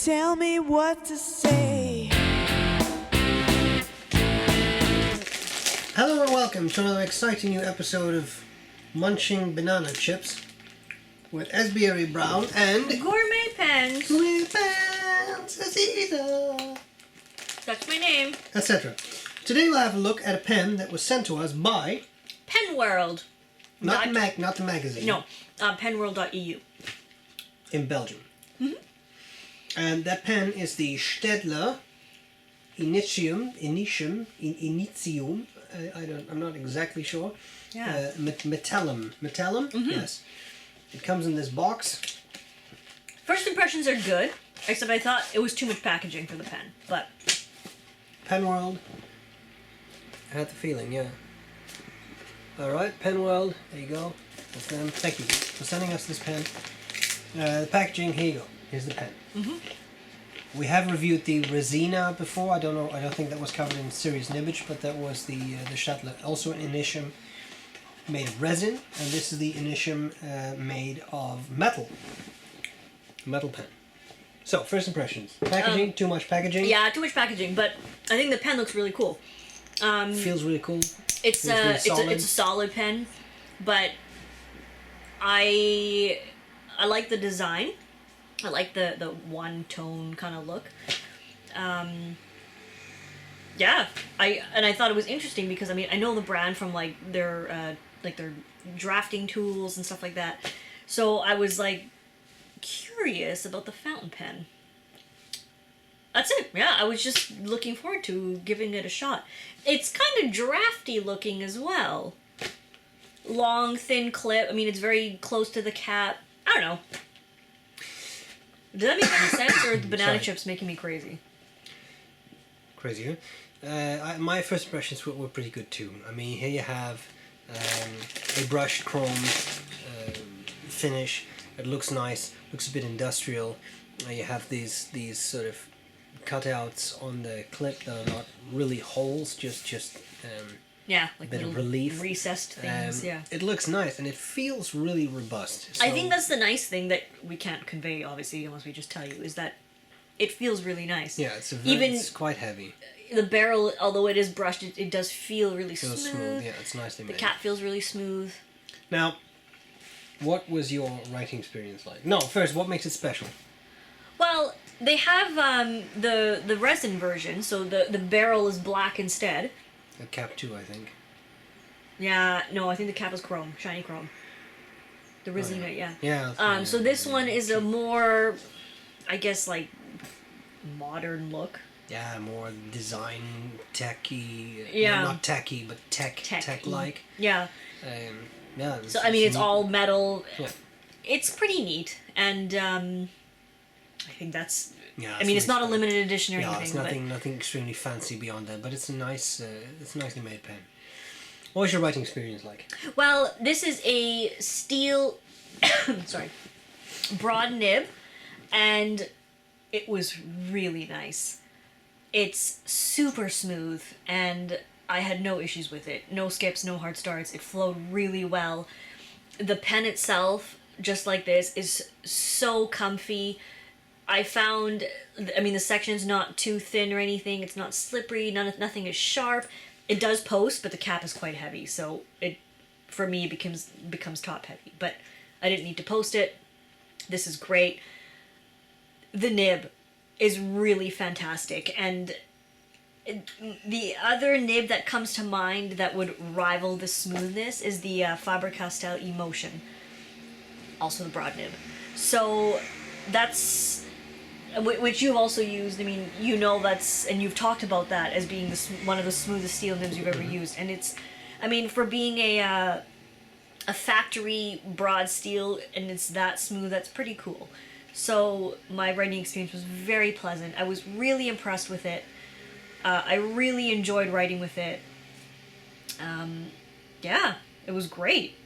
tell me what to say. Hello and welcome to another exciting new episode of Munching Banana Chips with B.R.E. and Gourmet Pens. Gourmet Pens, Aziza, That's my name. etc. Today we'll have a look at a pen that was sent to us by Penworld. not the magazine. No, penworld.eu. In Belgium. Mm-hmm. And that pen is the Staedtler Initium. I'm not exactly sure. Yeah. Metallum. Mm-hmm. Yes. It comes in this box. First impressions are good, except I thought it was too much packaging for the pen. But Penworld. I had the feeling, yeah. Alright, Penworld. There you go. That's them. Thank you for sending us this pen. The packaging, here you go. Here's the pen. Mm-hmm. We have reviewed the Resina before. I don't think that was covered in Series Nibbage, but that was the Staedtler, also an Initium made of resin, and this is the Initium made of metal pen. So, first impressions. Packaging, too much packaging. yeah, too much packaging. But I think the pen looks really cool. Feels really cool. It's a solid pen, but I like the design. I like the one tone kind of look. Yeah, I thought it was interesting because I know the brand from their drafting tools and stuff like that. So I was curious about the fountain pen. That's it. Yeah, I was just looking forward to giving it a shot. It's kind of drafty looking as well. Long, thin clip. It's very close to the cap. I don't know. Does that make any sense, or are the banana chips making me crazy? Crazy, huh? My first impressions were pretty good too. Here you have a brushed chrome finish. It looks nice. Looks a bit industrial. You have these sort of cutouts on the clip that are not really holes, just yeah, a bit of relief, recessed things. Yeah, it looks nice and it feels really robust. So, I think that's the nice thing that we can't convey, obviously, unless we just tell you, is that it feels really nice. Yeah, it's quite heavy. The barrel, although it is brushed, it does feel really smooth. Yeah, it's nicely made. The cap feels really smooth. Now, what was your writing experience like? No, first, what makes it special? Well, they have the resin version, so the barrel is black instead. The cap too, I think. Yeah, no, I think the cap is chrome, shiny chrome. The Resina, yeah. Yeah. So this one is a more, I guess, modern look. Yeah, more design techy. Yeah. No, not techy, but tech-like. Yeah. Yeah. So it's all metal. Yeah. It's pretty neat, and I think that's. Yeah. It's not a limited edition or anything. Yeah, it's nothing extremely fancy beyond that, but it's a nice, it's a nicely made pen. What was your writing experience like? Well, this is a steel, broad nib, and it was really nice. It's super smooth, and I had no issues with it. No skips, no hard starts. It flowed really well. The pen itself, just like this, is so comfy. I found, the section's not too thin or anything. It's not slippery. Nothing is sharp. It does post, but the cap is quite heavy, so it, for me, becomes top heavy. But I didn't need to post it. This is great. The nib is really fantastic, and the other nib that comes to mind that would rival the smoothness is the Faber-Castell Emotion, also the broad nib. So that's, which you've also used. That's, and you've talked about that as being one of the smoothest steel nibs you've ever used, and it's, for being a factory broad steel and it's that smooth, that's pretty cool. So my writing experience was very pleasant. I was really impressed with it. I really enjoyed writing with it. Yeah, it was great.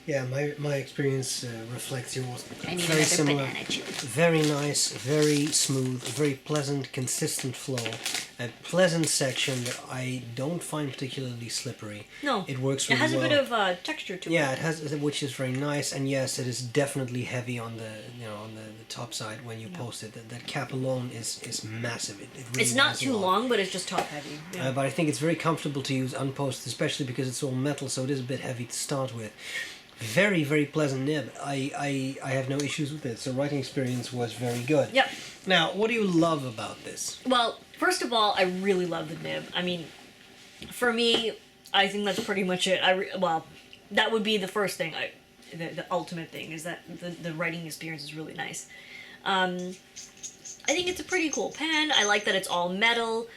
Yeah, my experience reflects yours. I need very another similar. banana chip. Very nice, very smooth, very pleasant, consistent flow. a pleasant section that I don't find particularly slippery. No, it works it really has a well. bit of texture to it. Yeah, it has, which is very nice, and yes, it is definitely heavy on the on the top side when you post it. That cap alone is massive. It really It's not weighs a too lot. long, but it's just top heavy. Yeah. But I think it's very comfortable to use unposted, especially because it's all metal, so it is a bit heavy to start with. Very, very pleasant nib. I have no issues with it, so writing experience was very good. Yep. Now, what do you love about this? Well, first of all, I really love the nib. I mean, for me, I think that's pretty much it. Well, that would be the first thing. The ultimate thing is that the writing experience is really nice. I think it's a pretty cool pen. I like that it's all metal.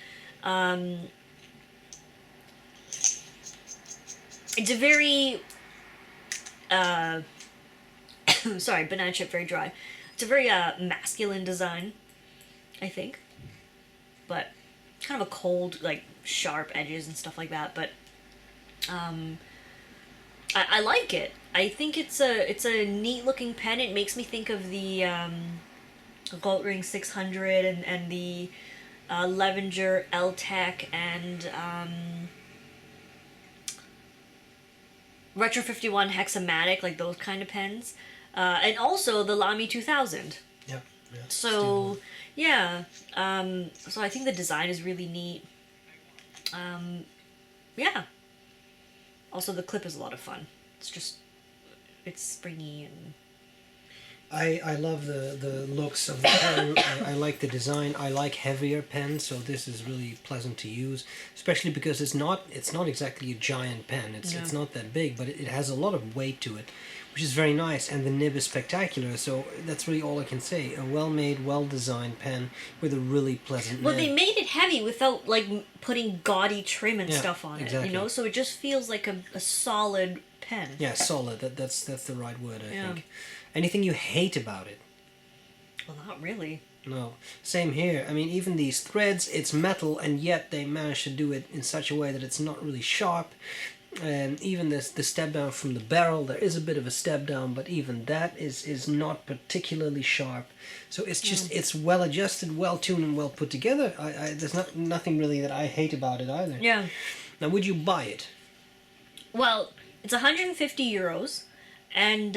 It's a very sorry, banana chip, very dry. It's a very masculine design, I think, but kind of a cold, like sharp edges and stuff like that. But I like it. I think it's a neat looking pen. It makes me think of the Goldring 600 and the Levenger L-Tech and Retro 51 Hexamatic, like those kind of pens, and also the Lamy 2000. Yeah. So yeah, so I think the design is really neat. Yeah. Also, the clip is a lot of fun. It's springy and. I love the looks of the pen. I like the design. I like heavier pens, so this is really pleasant to use, especially because it's not exactly a giant pen. It's not that big, but it has a lot of weight to it, which is very nice. And the nib is spectacular. So that's really all I can say. A well-made, well-designed pen with a really pleasant Well, nib. they made it heavy without like putting gaudy trim and Yeah, stuff on exactly. it. You know, so it just feels like a solid pen. Yeah, solid. That's the right word, I Yeah. think. Anything you hate about it? Well, not really. No. Same here. I mean, even these threads, it's metal, and yet they managed to do it in such a way that it's not really sharp. And even the step down from the barrel, there is a bit of a step down, but even that is not particularly sharp. So it's just it's well adjusted, well tuned, and well put together. There's nothing really that I hate about it either. Yeah. Now, would you buy it? Well, it's 150 euros, and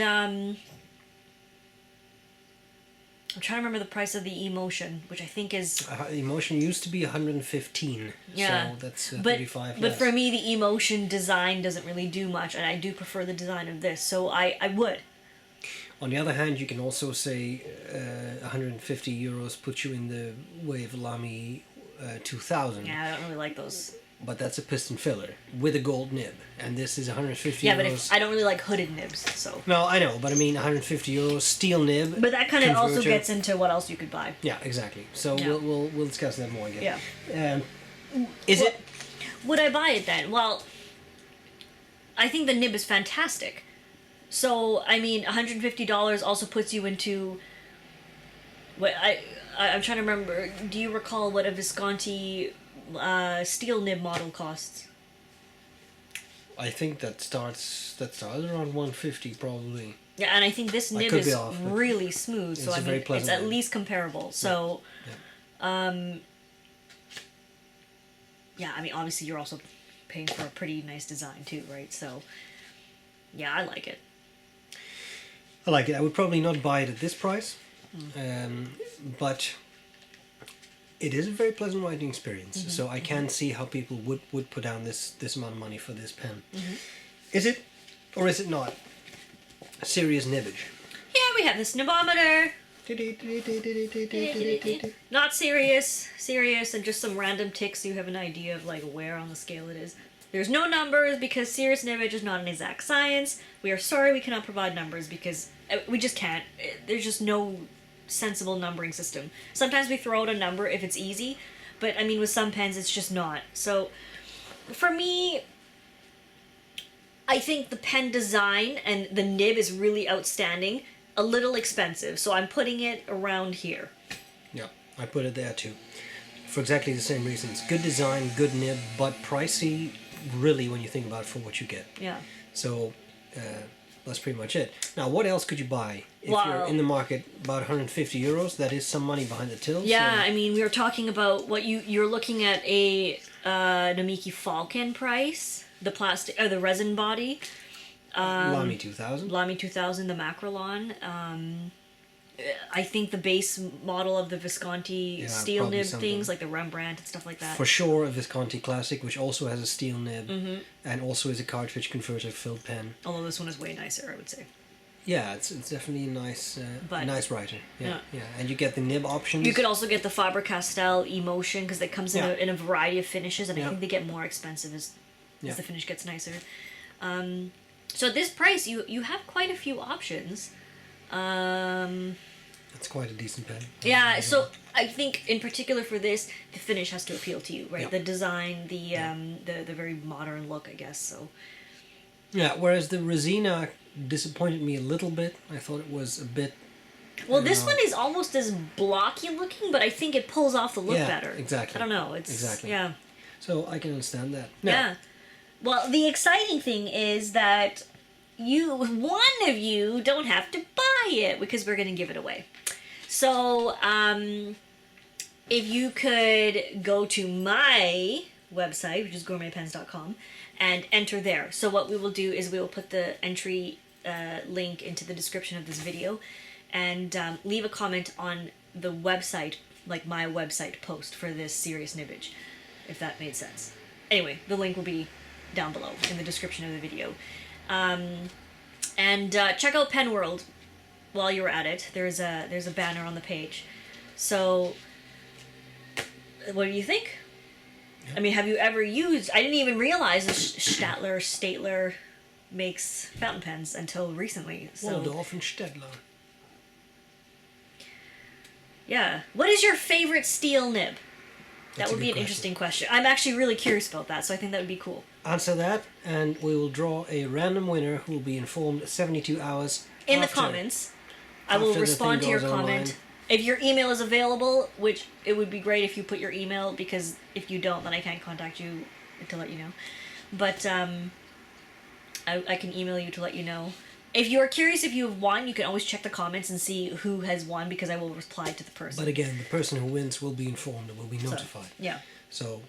I'm trying to remember the price of the Emotion, which I think is. Emotion used to be 115, Yeah. so that's But 35 but less. for me, the Emotion design doesn't really do much, and I do prefer the design of this, so I would. On the other hand, you can also say 150 euros puts you in the way of Lamy 2000. Yeah, I don't really like those. But that's a piston filler with a gold nib, and this is 150 Yeah, euros. but I don't really like hooded nibs, so. No, I know, but I mean 150 euros steel nib. But that kind of also converter. gets into what else you could buy. Yeah, exactly. So Yeah. we'll discuss that more again. Yeah. Is Well, it? Would I buy it then? Well, I think the nib is fantastic. So I mean, $150 also puts you into. What I'm trying to remember. Do you recall what a Visconti steel nib model costs? I think that starts around 150 probably. Yeah, and I think this nib could be is off, but really smooth. So it's I a mean, very it's pleasant at nib. least comparable. So, yeah, I mean, obviously you're also paying for a pretty nice design too, right? So, yeah, I like it. I like it. I would probably not buy it at this price, but it is a very pleasant writing experience. So I can see how people would put down this amount of money for this pen. Is it, or is it not? A serious nibbage. Yeah, we have this nibometer. Not serious, and just some random ticks so you have an idea of like where on the scale it is. There's no numbers because serious nibbage is not an exact science. We are sorry we cannot provide numbers because we just can't. There's just no sensible numbering system. Sometimes we throw out a number if it's easy, but I mean with some pens it's just not. So for me, I think the pen design and the nib is really outstanding. A little expensive, so I'm putting it around here. Yeah, I put it there too. For exactly the same reasons. Good design, good nib, but pricey, really, when you think about it, for what you get. Yeah. So, that's pretty much it. Now, what else could you buy if Wow. you're in the market? About 150 euros. That is some money behind the till. Yeah, so- I mean, we were talking about what you're looking at a Namiki Falcon price, the plastic or the resin body. Lamy 2000. Lamy 2000, the Macrolon. I think the base model of the Visconti Yeah, steel probably nib something. things, like the Rembrandt and stuff like that. For sure, a Visconti Classic, which also has a steel nib, Mm-hmm. and also is a cartridge converter filled pen. Although this one is way nicer, I would say. Yeah, it's definitely a nice But- nice writer. Yeah, Yeah. yeah, and you get the nib options. You could also get the Faber-Castell Emotion because it comes Yeah. in a variety of finishes, and I Yeah. think they get more expensive as Yeah. the finish gets nicer. So at this price, you have quite a few options. It's quite a decent pen. Yeah, so I think in particular for this, the finish has to appeal to you, right? Yeah. The design, the very modern look, I guess. So Yeah, whereas the Resina disappointed me a little bit. I thought it was a bit. well, I don't this know. one is almost as blocky looking, but I think it pulls off the look Yeah, better. exactly. I don't know. It's Exactly. yeah. So I can understand that. No, Yeah. Well, the exciting thing is that one of you, don't have to buy it because we're going to give it away. So, if you could go to my website, which is gourmetpens.com, and enter there. So what we will do is we will put the entry link into the description of this video, and leave a comment on the website, like my website post for this serious Nibbage, if that made sense. Anyway, the link will be down below in the description of the video. And check out Penworld while you're at it. There's a banner on the page. So, what do you think? I mean, have you ever used... I didn't even realize that Staedtler makes fountain pens until recently. So, Waldorf and Staedtler. yeah. What is your favorite steel nib? That's That a would be good an question. interesting question. I'm actually really curious about that, so I think that would be cool. Answer that, and we will draw a random winner who will be informed 72 hours In the after- comments, I will after the respond to thing your goes comment. online. If your email is available, which it would be great if you put your email, because if you don't, then I can't contact you to let you know. But I can email you to let you know. If you're curious if you have won, you can always check the comments and see who has won, because I will reply to the person. But again, the person who wins will be informed and will be So, notified. yeah. So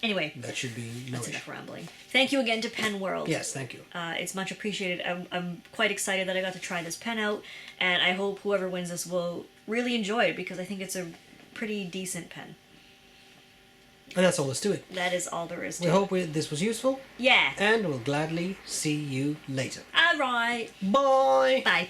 Anyway, that should be no that's issue. enough rambling. Thank you again to Penworld. Yes, thank you. It's much appreciated. I'm quite excited that I got to try this pen out, and I hope whoever wins this will really enjoy it, because I think it's a pretty decent pen. And that's all there's to it. That is all there is to We it. hope this was useful, Yeah. and we'll gladly see you later. All right. Bye! Bye.